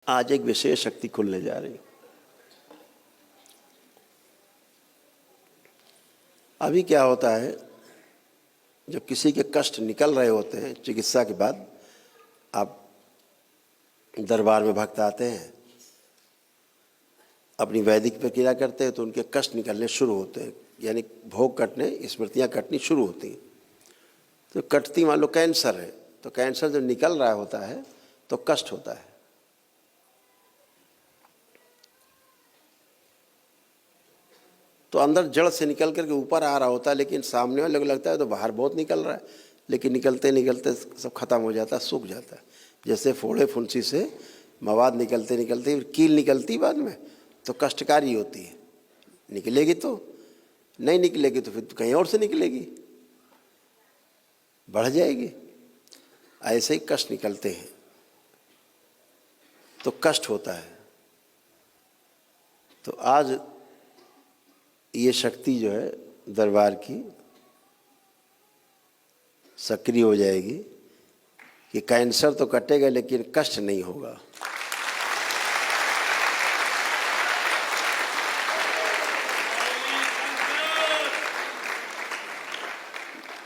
आज एक विशेष शक्ति खुलने जा रही। अभी क्या होता है, जब किसी के कष्ट निकल रहे होते हैं चिकित्सा के बाद, आप दरबार में भक्त आते हैं, अपनी वैदिक प्रक्रिया करते हैं तो उनके कष्ट निकलने शुरू होते हैं, यानी भोग कटने, स्मृतियाँ कटनी शुरू होती हैं। तो कटती, मान लो कैंसर है, तो कैंसर जब निकल रहा होता है तो कष्ट होता है। तो अंदर जड़ से निकल करके ऊपर आ रहा होता है, लेकिन सामने वाले को लगता है तो बाहर बहुत निकल रहा है, लेकिन निकलते निकलते सब खत्म हो जाता है, सूख जाता है। जैसे फोड़े फुंसी से मवाद निकलते निकलते कील निकलती बाद में तो कष्टकारी होती है, निकलेगी तो नहीं, निकलेगी तो फिर कहीं और से निकलेगी, बढ़ जाएगी। ऐसे ही कष्ट निकलते हैं तो कष्ट होता है। तो आज ये शक्ति जो है दरबार की सक्रिय हो जाएगी कि कैंसर तो कटेगा लेकिन कष्ट नहीं होगा।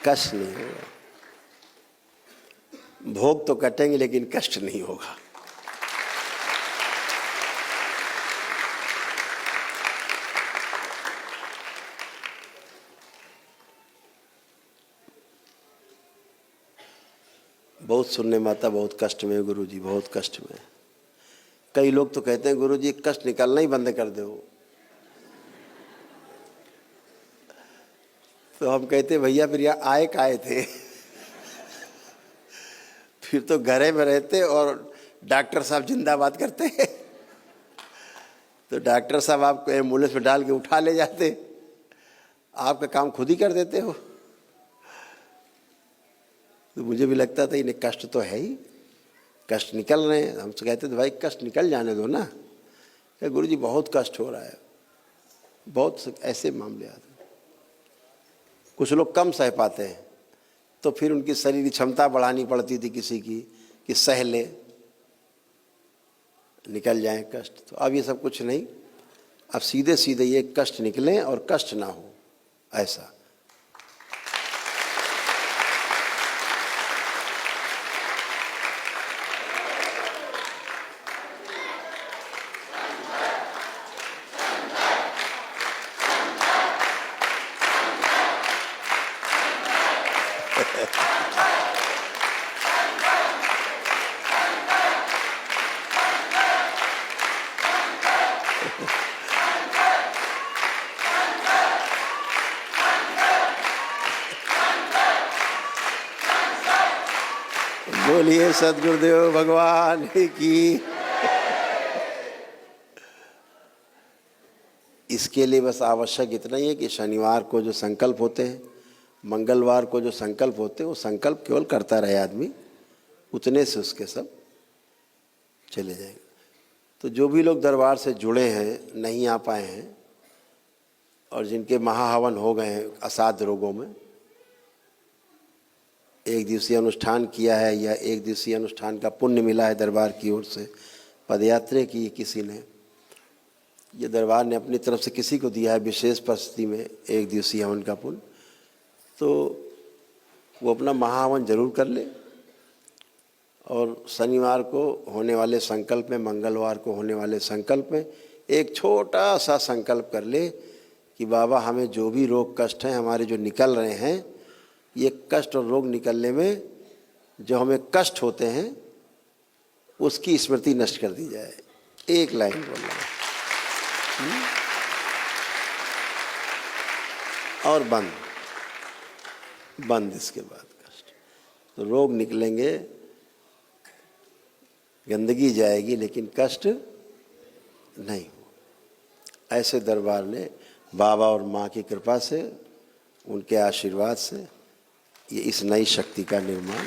कष्ट नहीं होगा, भोग तो कटेंगे लेकिन कष्ट नहीं होगा। बहुत सुनने में आता, बहुत कष्ट में गुरुजी, बहुत कष्ट में। कई लोग तो कहते हैं गुरुजी कष्ट निकालना ही बंद कर दो। तो हम कहते हैं भैया फिर यहाँ आए काहे थे? फिर तो घरे में रहते और डॉक्टर साहब जिंदाबाद करते। तो डॉक्टर साहब आपको एम्बुलेंस में डाल के उठा ले जाते, आपका काम खुद ही कर देते हो। तो मुझे भी लगता था इन्हें कष्ट तो है ही, कष्ट निकल रहे हैं। हम तो कहते थे भाई कष्ट निकल जाने दो ना। क्या गुरुजी बहुत कष्ट हो रहा है, बहुत ऐसे मामले आते हैं। कुछ लोग कम सह पाते हैं तो फिर उनकी शरीर की क्षमता बढ़ानी पड़ती थी किसी की कि सह ले, निकल जाए कष्ट। तो अब ये सब कुछ नहीं, अब सीधे सीधे ये कष्ट निकलें और कष्ट ना हो, ऐसा। बोलिए सद्गुरुदेव भगवान की। इसके लिए बस आवश्यक इतना ही है कि शनिवार को जो संकल्प होते हैं, मंगलवार को जो संकल्प होते हैं, वो संकल्प केवल करता रहे आदमी, उतने से उसके सब चले जाएंगे। तो जो भी लोग दरबार से जुड़े हैं, नहीं आ पाए हैं और जिनके महाहवन हो गए हैं असाध्य रोगों में, एक दिवसीय अनुष्ठान किया है या एक दिवसीय अनुष्ठान का पुण्य मिला है दरबार की ओर से, पदयात्रा की किसी ने, ये दरबार ने अपनी तरफ से किसी को दिया है विशेष परिस्थिति में एक दिवसीय हवन का पुण्य, तो वो अपना महाहवन जरूर कर ले। और शनिवार को होने वाले संकल्प में, मंगलवार को होने वाले संकल्प में एक छोटा सा संकल्प कर ले कि बाबा हमें जो भी रोग कष्ट हैं हमारे जो निकल रहे हैं, ये कष्ट और रोग निकलने में जो हमें कष्ट होते हैं उसकी स्मृति नष्ट कर दी जाए। एक लाइन बोलना है और बंद इसके बाद कष्ट। तो रोग निकलेंगे, गंदगी जाएगी, लेकिन कष्ट नहीं हो। ऐसे दरबार ने बाबा और माँ की कृपा से, उनके आशीर्वाद से ये इस नई शक्ति का निर्माण